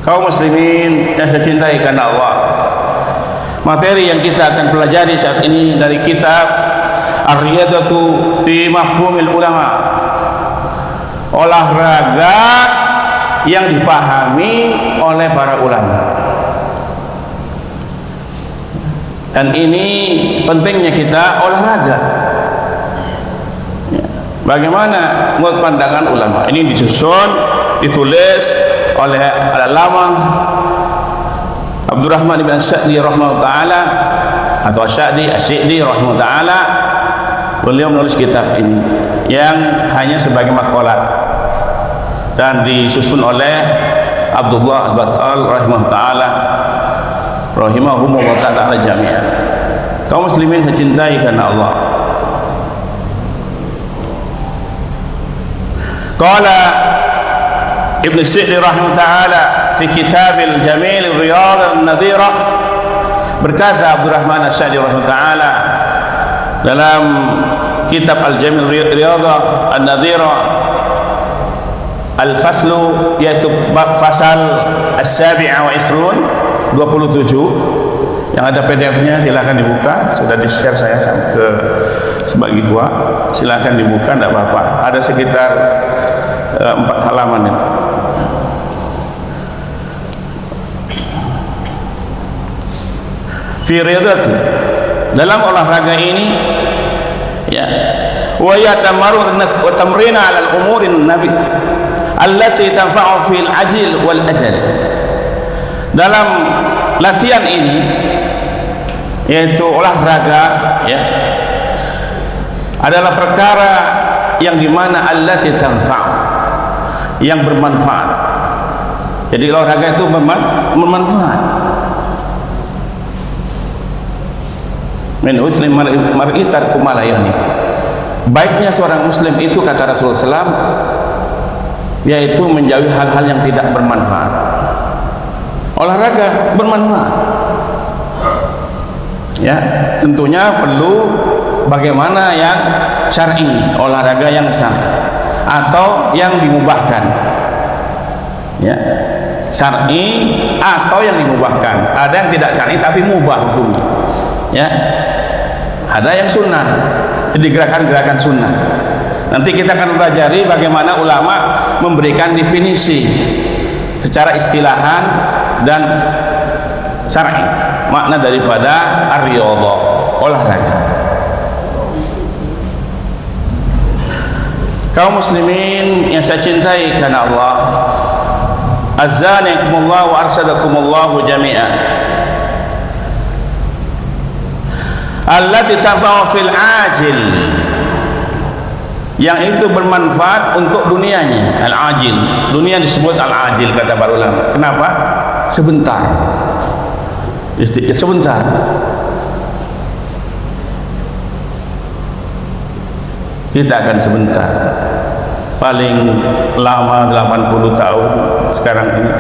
Kaum muslimin yang saya cintai karena Allah, materi yang kita akan pelajari saat ini dari kitab Ar-Riyadatu fi Mafhumil Ulama, olahraga yang dipahami oleh para ulama. Dan ini pentingnya kita olahraga. Bagaimana menurut pandangan ulama? Ini disusun, ditulis oleh al-Allamah Abdurrahman ibn Sa'di rahimahullah ta'ala, atau Sa'di rahimahullah ta'ala. Beliau menulis kitab ini yang hanya sebagai makalat dan disusun oleh Abdullah al-Battal rahimahullah ta'ala rahimahumullah ta'ala jami'an. Kaum muslimin saya cintai karena Allah. Qala Ibn Sa'di rahimahullah ta'ala fi kitab al-Jamil al-Riyadh al-Nadhira, berkata Abdurrahman al-Sa'di rahimahullah ta'ala dalam kitab al-Jamil al-Riyadh al-Nadhira, al-faslu yaitu bab fasal as-sabi'a wa isrun 27, yang ada PDF-nya silakan dibuka, sudah di-share saya ke sebagai gua, silakan dibuka, tidak apa-apa, ada sekitar 4 halaman itu. Fi riyadati, dalam olahraga ini ya, wa yatamaru an-nas wa tamrina 'ala al-umuri an-nabi allati tanfa'u fil ajil wal ajal. Dalam latihan ini, yaitu olahraga ya, adalah perkara yang dimana allati tanfa'u, yang bermanfaat. Jadi olahraga itu bermanfaat. Min muslim mar'i tarku ma la yani. Baiknya seorang muslim itu, kata Rasulullah SAW, yaitu menjauhi hal-hal yang tidak bermanfaat. Olahraga bermanfaat. Ya, tentunya perlu bagaimana yang syar'i, olahraga yang syar'i atau yang dimubahkan. Ya, syar'i atau yang dimubahkan. Ada yang tidak syar'i tapi mubah hukumnya. Ya, ada yang sunnah, jadi gerakan-gerakan sunnah. Nanti kita akan pelajari bagaimana ulama memberikan definisi secara istilahan dan syar'i makna daripada ar-riyadhah, olahraga. Kaum muslimin yang saya cintai karena Allah, azzanikumullah wa arsadakumullah jami'an, allati tanfa'u fil ajil, yang itu bermanfaat untuk dunianya. Al-ajil, dunia disebut al-ajil kata para ulama. Kenapa? Sebentar. Sebentar. Kita akan sebentar. Paling lama 80 tahun sekarang ini.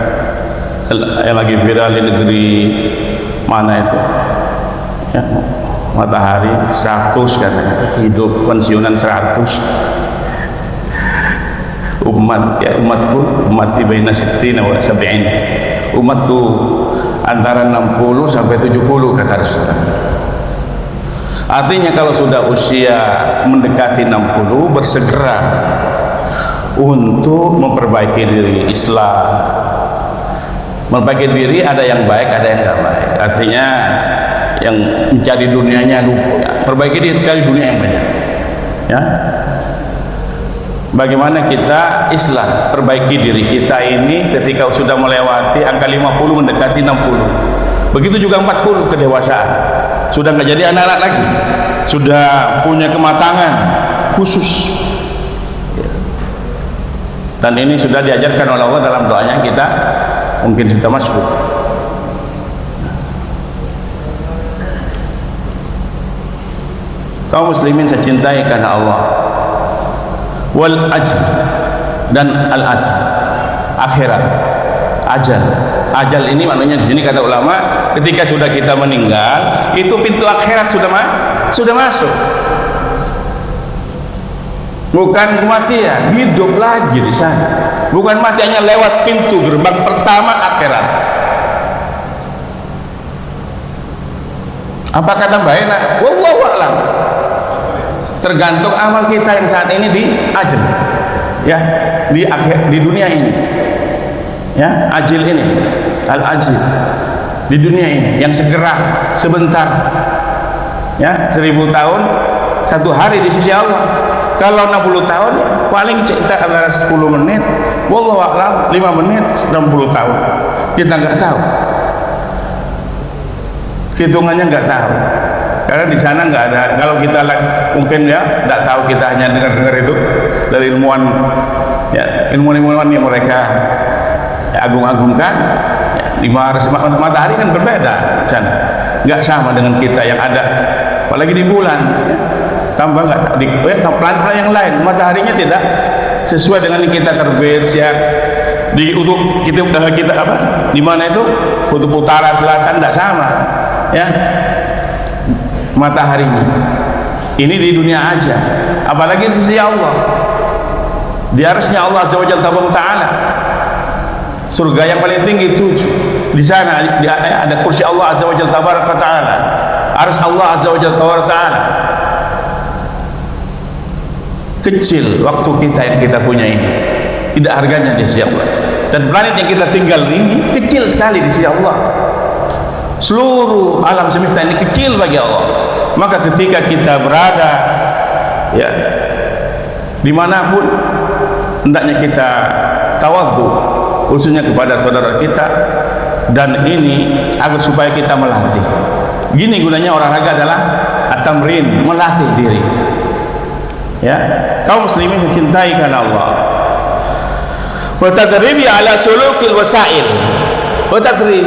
Yang lagi viral di negeri mana itu? Ya, Matahari 100 katanya, hidup pensiunan 100. Umatku baina sittina wa sab'in, umatku antara 60 sampai 70 kata Rasulullah. Artinya kalau sudah usia mendekati 60, bersegera untuk memperbaiki diri. Islam memperbaiki diri, ada yang baik, ada yang tidak baik. Artinya yang mencari dunianya lupa, perbaiki diri, cari dunia yang banyak. Ya, bagaimana kita islah, perbaiki diri kita ini ketika sudah melewati angka 50 mendekati 60. Begitu juga 40 kedewasaan, sudah nggak jadi anak-anak lagi, sudah punya kematangan khusus. Dan ini sudah diajarkan oleh Allah dalam doanya kita, mungkin kita masuk. Kaum muslimin saya cintai karena Allah. Wal ajal, dan al ajal, akhirat, ajal. Ajal ini maknanya di sini kata ulama, ketika sudah kita meninggal, itu pintu akhirat sudah masuk. bukan kematian, hidup lagi di sana. Bukan mati hanya lewat pintu gerbang pertama akhirat. Apa kata Mbak Ena? Wallahu a'lam. Tergantung amal kita yang saat ini di ajil, ya, di dunia ini, ya, ajil ini, al ajil di dunia ini yang segera, sebentar, ya, 1000 tahun 1 hari di sisi Allah. Kalau 60 tahun paling kita antara 10 menit, wallahu a'lam, 5 menit 60 tahun. Kita nggak tahu. Hitungannya nggak tahu. Karena di sana nggak ada. Kalau kita mungkin ya nggak tahu, kita hanya dengar-dengar itu dari ilmuwan, ya, ilmuwan yang mereka agung-agungkan. Ya, di matahari kan berbeda sana, nggak sama dengan kita yang ada. Apalagi di bulan, ya. Tambah nggak di pelan-pelan yang lain, mataharinya tidak sesuai dengan kita terbit siang di untuk kita apa di mana itu kutub utara selatan tidak sama, ya, mataharinya. Ini di dunia aja, apalagi di sisi Allah, di arsy-Nya Allah Azza wa Jalla, surga yang paling tinggi 7. Di sana ada kursi Allah Azza wa Jalla, arsy Allah Azza wa Jalla. Kecil waktu kita yang kita punya ini, tidak harganya di sisi Allah. Dan planet yang kita tinggal ini kecil sekali di sisi Allah. Seluruh alam semesta ini kecil bagi Allah. Maka ketika kita berada, ya, dimanapun, hendaknya kita tawadhu, khususnya kepada saudara kita. Dan ini agar supaya kita melatih. Gini gunanya olahraga adalah at-tamrin, melatih diri. Ya, kaum muslimin mencintai karena Allah. Wa tadribi ala sulukil wasail. Wa tadrib,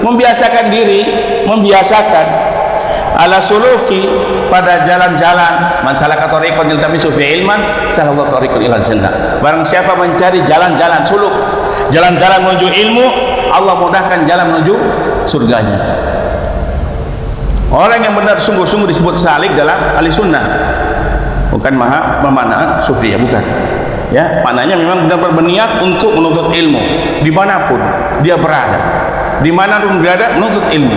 membiasakan diri, membiasakan ala suluki, pada jalan-jalan. Man salaka tariqan yaltamisu fi ilman salallahu tariqan ilal jannah. Barang siapa mencari jalan-jalan suluk, jalan-jalan menuju ilmu, Allah mudahkan jalan menuju surganya. Orang yang benar sungguh-sungguh disebut salik dalam ahli sunnah, bukan bermakna sufi, ya, bukan, ya, maknanya memang benar-benar berniat untuk menuntut ilmu dimanapun dia berada, dimanapun berada menuntut ilmu,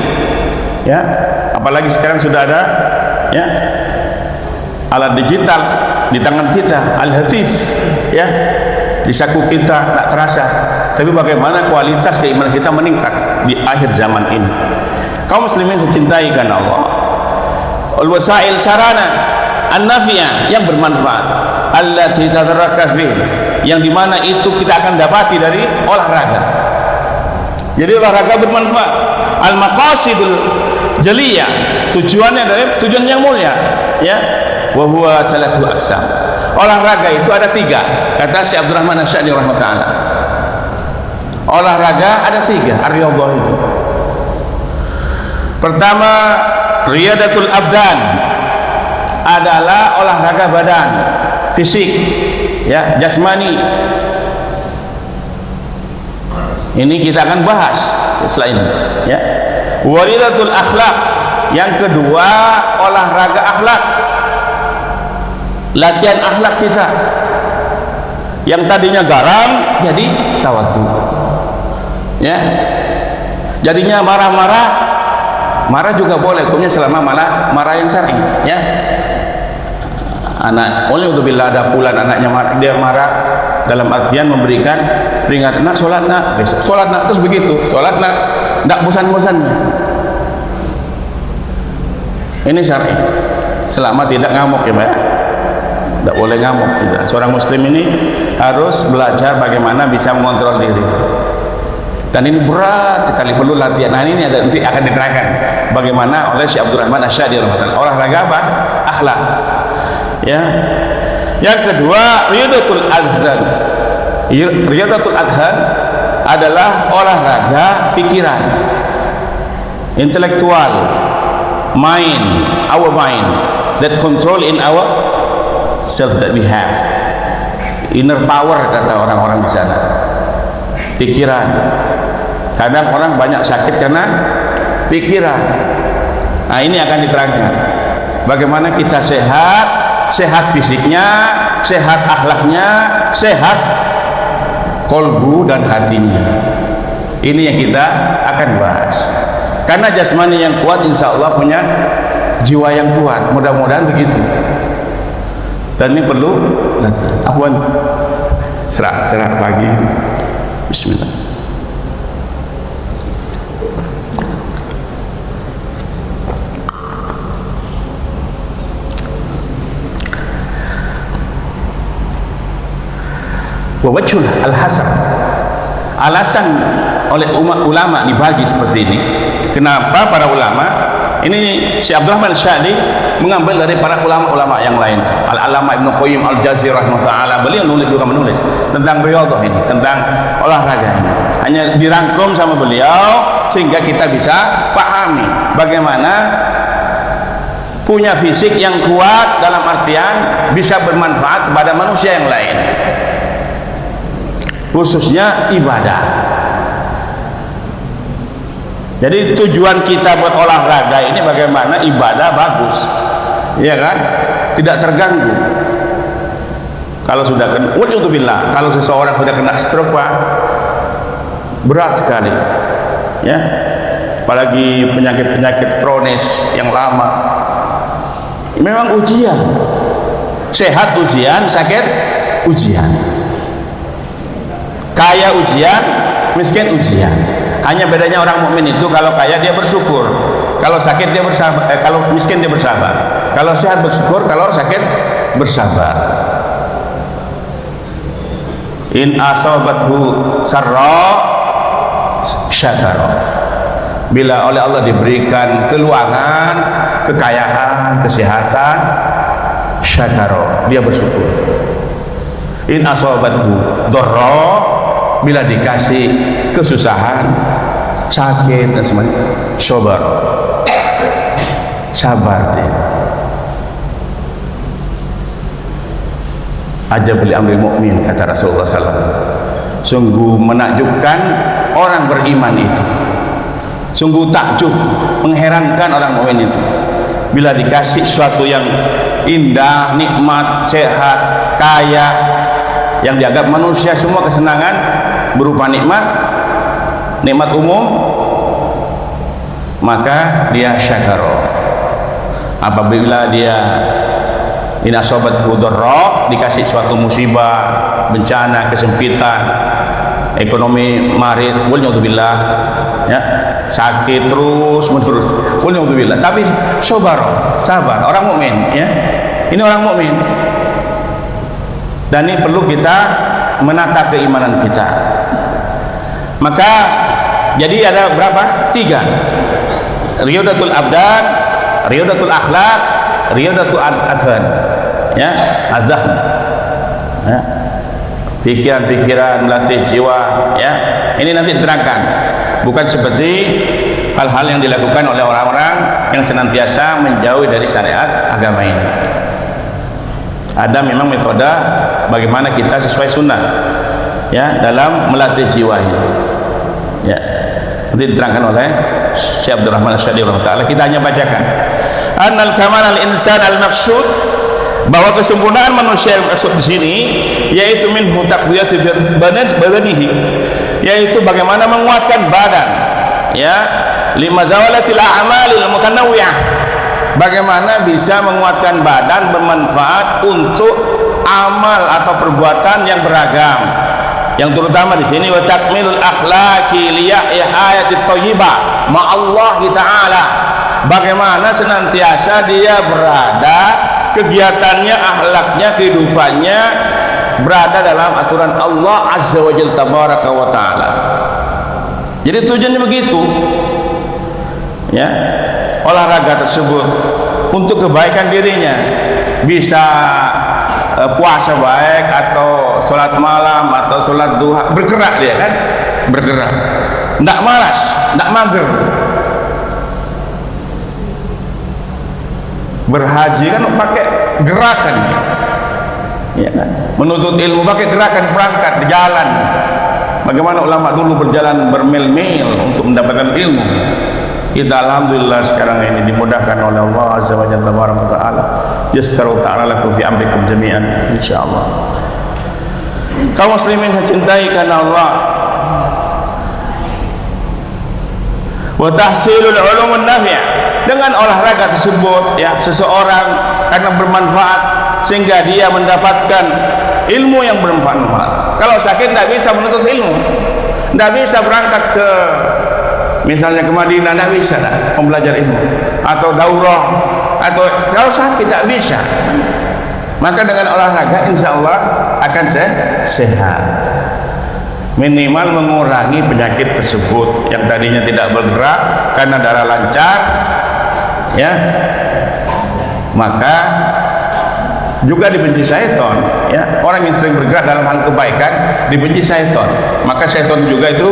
ya. Apalagi sekarang sudah ada, ya, alat digital di tangan kita, al-hatif, ya, di saku kita, tak terasa. Tapi bagaimana kualitas keimanan kita meningkat di akhir zaman ini. Kaum muslimin dicintai karena Allah. Al-wasail, sarana an-nafi'ah, yang bermanfaat, allati tadarraka fi, yang dimana itu kita akan dapati dari olahraga. Jadi olahraga bermanfaat. Al-maqasidul jaliyah, tujuannya dari tujuan yang mulia, ya, wa huwa salatu aqsam. Olahraga itu ada 3, kata Syekh Abdurrahman Asy-Sya'di rahimahullah. Olahraga ada 3, ar-riyadhah itu. Pertama, riyadatul abdan, adalah olahraga badan, fisik, ya, jasmani. Ini kita akan bahas setelah ini, ya. Waridatul akhlak, yang kedua olahraga akhlak, latihan akhlak kita. Yang tadinya garam jadi tawadhu, ya. Jadinya marah-marah, marah juga boleh, hukumnya selama marah yang syar'i, ya. Anak, oleh udzubillah, ada fulan anaknya marah, dia marah dalam artian memberikan peringatan, nak sholat nak, besok sholat nak, terus begitu, sholat nak, tidak bosan-bosannya. Ini syar'i, selama tidak ngamuk, ya, Pak. Tidak boleh ngamuk. Seorang muslim ini harus belajar bagaimana bisa mengontrol diri. Dan ini berat sekali, perlu latihan. Nah, ini nanti akan diterangkan bagaimana oleh Syekh Abdurrahman Asy-Sya'di rahimahullah. Olahraga apa? Akhlak. Ya. Yang kedua, riyadatul adhan. Riyadatul adhan adalah olahraga pikiran, intelektual, mind, our mind that control in our self that we have. Inner power, kata orang-orang di sana. Pikiran. Kadang orang banyak sakit karena pikiran. Nah, ini akan diterangkan bagaimana kita sehat fisiknya, sehat akhlaknya, sehat kolbu dan hatinya. Ini yang kita akan bahas. Karena jasmani yang kuat insya Allah punya jiwa yang kuat, mudah-mudahan begitu. Dan ini perlu afwan serak pagi. Bismillah. Wajhul al-hasan, alasan oleh ulama dibagi seperti ini. Kenapa para ulama ini? Syekh Abdurrahman Syadi mengambil dari para ulama-ulama yang lain. Al-Alama Ibnu Qayyim Al-Jazari rahimahullah, beliau menulis tentang riyadhah ini, tentang olahraga ini. Hanya dirangkum sama beliau sehingga kita bisa pahami bagaimana punya fisik yang kuat dalam artian bisa bermanfaat kepada manusia yang lain, khususnya ibadah. Jadi tujuan kita buat olahraga ini bagaimana ibadah bagus, ya kan? Tidak terganggu. Kalau sudah kena, kalau seseorang sudah kena stroke, Pak, berat sekali, ya. Apalagi penyakit-penyakit kronis yang lama. Memang ujian. Sehat ujian, sakit ujian. Kaya ujian, miskin ujian. Hanya bedanya orang mukmin itu kalau kaya dia bersyukur, kalau sakit dia bersabar, kalau miskin dia bersabar, kalau sehat bersyukur, kalau sakit bersabar. In asabathu sarra syakara. Bila oleh Allah diberikan keluangan, kekayaan, kesehatan, syakara, dia bersyukur. In asabathu dharra, bila dikasih kesusahan, sakit dan semuanya, sabar dia. Ajabul amril mu'min, kata Rasulullah SAW. Sungguh menakjubkan orang beriman itu, sungguh takjub, mengherankan orang mukmin itu bila dikasih sesuatu yang indah, nikmat, sehat, kaya, yang dianggap manusia semua kesenangan berupa nikmat umum, maka dia syakaro. Apabila dia inasobat hudorro, dikasih suatu musibah, bencana, kesempitan, ekonomi marit, waliyadzubillah, ya, sakit terus menerus, waliyadzubillah, tapi sabar, orang mukmin, ya, ini orang mukmin. Dan ini perlu kita menata keimanan kita. Maka jadi ada berapa? 3. Riyadatul abdan, riyadatul akhlak, riyadatul adhan. Ya, adhan. Ya. Pikiran-pikiran, melatih jiwa, ya. Ini nanti diterangkan. Bukan seperti hal-hal yang dilakukan oleh orang-orang yang senantiasa menjauhi dari syariat agama ini. Ada memang metode bagaimana kita sesuai sunnah, ya, dalam melatih jiwa ini, ya, nanti diterangkan oleh Syekh Abdurrahman Syadi rahimahullah. Kita hanya bacakan annal kamal al insan al maksud, bahwa kesempurnaan manusia yang maksud di sini yaitu minhu taqwiyatu badanihi, yaitu bagaimana menguatkan badan, ya, lima zawalatil a'malil mutanawwi'ah, bagaimana bisa menguatkan badan bermanfaat untuk amal atau perbuatan yang beragam, yang terutama di sini wa takmilul akhlaqi li ayatit thayyibah ma'allahi ta'ala, bagaimana senantiasa dia berada, kegiatannya, akhlaknya, kehidupannya berada dalam aturan Allah azza wa jalla tabaraka wa ta'ala. Jadi tujuannya begitu, ya, olahraga tersebut untuk kebaikan dirinya, bisa puasa baik atau sholat malam atau sholat duha, bergerak dia kan, bergerak, tidak malas, tidak mager. Berhaji kan pakai gerakan, ya kan, menuntut ilmu pakai gerakan, berangkat di jalan. Bagaimana ulama dulu berjalan bermil-mil untuk mendapatkan ilmu. Kita alhamdulillah sekarang ini dimudahkan oleh Allah azza wa jalla wa ta'ala. yassara ta'ala lakum fi amrikum jami'an insyaallah. Kaum muslimin saya cintai karena Allah. Wa tahsilul ulumun nafi', dengan olahraga tersebut ya seseorang karena bermanfaat sehingga dia mendapatkan ilmu yang bermanfaat. Kalau sakit tidak bisa menuntut ilmu, tidak bisa berangkat ke misalnya ke Madinah, tidak bisa belajar ilmu atau daurah, atau kalau sakit tidak bisa. Maka dengan olahraga insya Allah akan sehat, minimal mengurangi penyakit tersebut yang tadinya tidak bergerak karena darah lancar ya, maka juga dibenci syaitan ya. Orang yang sering bergerak dalam hal kebaikan dibenci syaitan, maka syaitan juga itu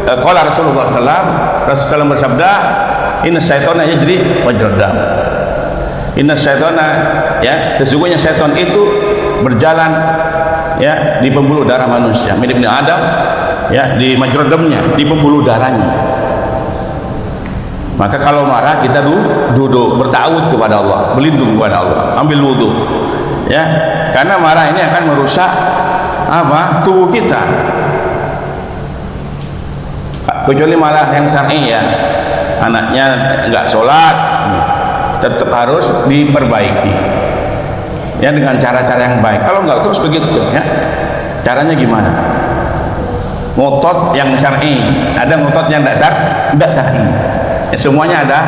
qala Rasulullah SAW bersabda, inna syaitana yajri majrad dam, inna syaitana ya, sesungguhnya syaitan itu berjalan ya di pembuluh darah manusia, mirip dengan Adam ya, di majrad damnya, di pembuluh darahnya. Maka kalau marah kita duduk bertawud kepada Allah, berlindung kepada Allah, ambil wudu ya, karena marah ini akan merusak apa tubuh kita, kecuali marah yang syar'i ya, anaknya enggak sholat tetap harus diperbaiki ya dengan cara-cara yang baik. Kalau enggak terus begitu ya, caranya gimana? Ngotot yang syar'i, ada ngotot yang tidak syar'i ya, semuanya ada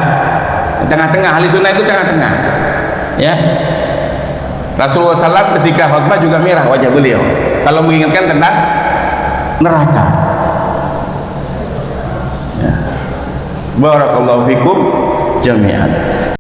tengah-tengah. Ahli sunnah itu tengah-tengah ya. Rasulullah SAW ketika khutbah juga merah wajah beliau kalau mengingatkan tentang neraka ya. Barakallahu fikum jami'an.